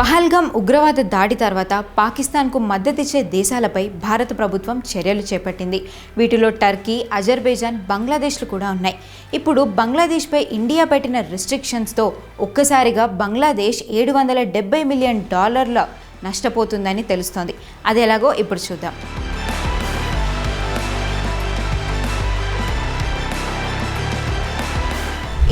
పహల్గామ్ ఉగ్రవాద దాడి తర్వాత పాకిస్తాన్కు మద్దతిచ్చే దేశాలపై భారత ప్రభుత్వం చర్యలు చేపట్టింది. వీటిలో టర్కీ, అజర్బైజాన్, బంగ్లాదేశ్లు కూడా ఉన్నాయి. ఇప్పుడు బంగ్లాదేశ్పై ఇండియా పెట్టిన రిస్ట్రిక్షన్స్తో ఒక్కసారిగా బంగ్లాదేశ్ $770 మిలియన్ నష్టపోతుందని తెలుస్తోంది. అది ఎలాగో ఇప్పుడు చూద్దాం.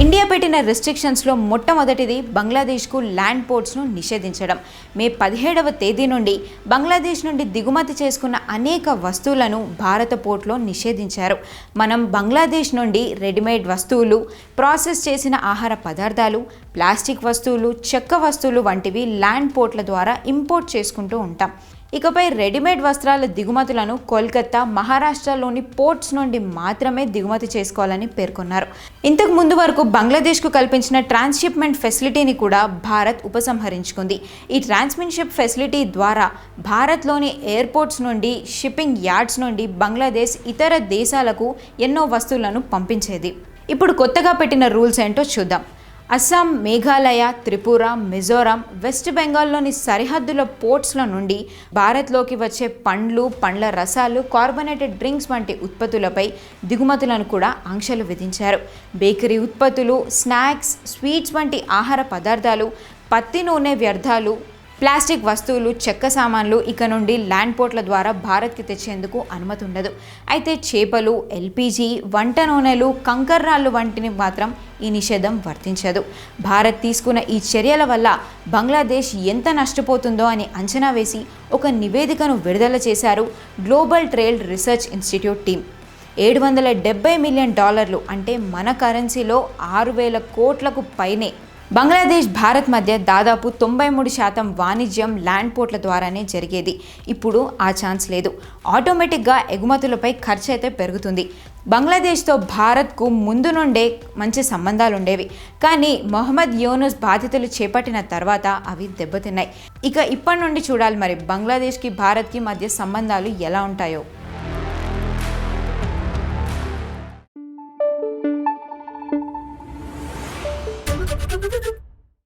ఇండియా పెట్టిన రెస్ట్రిక్షన్స్లో మొట్టమొదటిది బంగ్లాదేశ్కు ల్యాండ్ పోర్ట్స్ను నిషేధించడం. మే 17వ తేదీ నుండి బంగ్లాదేశ్ నుండి దిగుమతి చేసుకున్న అనేక వస్తువులను భారత పోర్ట్లో నిషేధించారు. మనం బంగ్లాదేశ్ నుండి రెడీమేడ్ వస్తువులు, ప్రాసెస్ చేసిన ఆహార పదార్థాలు, ప్లాస్టిక్ వస్తువులు, చెక్క వస్తువులు వంటివి ల్యాండ్ పోర్ట్ల ద్వారా ఇంపోర్ట్ చేసుకుంటూ ఉంటాం. ఇకపై రెడీమేడ్ వస్త్రాల దిగుమతులను కోల్కతా, మహారాష్ట్రలోని పోర్ట్స్ నుండి మాత్రమే దిగుమతి చేసుకోవాలని పేర్కొన్నారు. ఇంతకు ముందు వరకు బంగ్లాదేశ్కు కల్పించిన ట్రాన్స్షిప్మెంట్ ఫెసిలిటీని కూడా భారత్ ఉపసంహరించుకుంది. ఈ ట్రాన్స్షిప్మెంట్ ఫెసిలిటీ ద్వారా భారత్లోని ఎయిర్పోర్ట్స్ నుండి, షిప్పింగ్ యార్డ్స్ నుండి బంగ్లాదేశ్ ఇతర దేశాలకు ఎన్నో వస్తువులను పంపించేది. ఇప్పుడు కొత్తగా పెట్టిన రూల్స్ ఏంటో చూద్దాం. అస్సాం, మేఘాలయ, త్రిపుర, మిజోరాం, వెస్ట్ బెంగాల్లోని సరిహద్దుల పోర్ట్స్ల నుండి భారత్లోకి వచ్చే పండ్లు, పండ్ల రసాలు, కార్బొనేటెడ్ డ్రింక్స్ వంటి ఉత్పత్తులపై దిగుమతులను కూడా ఆంక్షలు విధించారు. బేకరీ ఉత్పత్తులు, స్నాక్స్, స్వీట్స్ వంటి ఆహార పదార్థాలు, పత్తి నూనె వ్యర్థాలు, ప్లాస్టిక్ వస్తువులు, చెక్క సామాన్లు ఇక నుండి ల్యాండ్ పోర్ట్ల ద్వారా భారత్కి తెచ్చేందుకు అనుమతి ఉండదు. అయితే చేపలు, ఎల్పీజీ, వంట నూనెలు, కంకర్రాళ్ళు వంటిని మాత్రం ఈ నిషేధం వర్తించదు. భారత్ తీసుకున్న ఈ చర్యల వల్ల బంగ్లాదేశ్ ఎంత నష్టపోతుందో అని అంచనా వేసి ఒక నివేదికను విడుదల చేశారు global trade research institute team. $770 million అంటే మన కరెన్సీలో 6,000 కోట్లకు పైనే. బంగ్లాదేశ్, భారత్ మధ్య దాదాపు 93% వాణిజ్యం ల్యాండ్ పోర్ట్ల ద్వారానే జరిగేది. ఇప్పుడు ఆ ఛాన్స్ లేదు. ఆటోమేటిక్గా ఎగుమతులపై ఖర్చు అయితే పెరుగుతుంది. బంగ్లాదేశ్తో భారత్కు ముందు నుండే మంచి సంబంధాలు ఉండేవి. కానీ మొహమ్మద్ యూనుస్ బాధ్యతలు చేపట్టిన తర్వాత అవి దెబ్బతిన్నాయి. ఇక ఇప్పటి నుండి చూడాలి మరి బంగ్లాదేశ్కి, భారత్కి మధ్య సంబంధాలు ఎలా ఉంటాయో.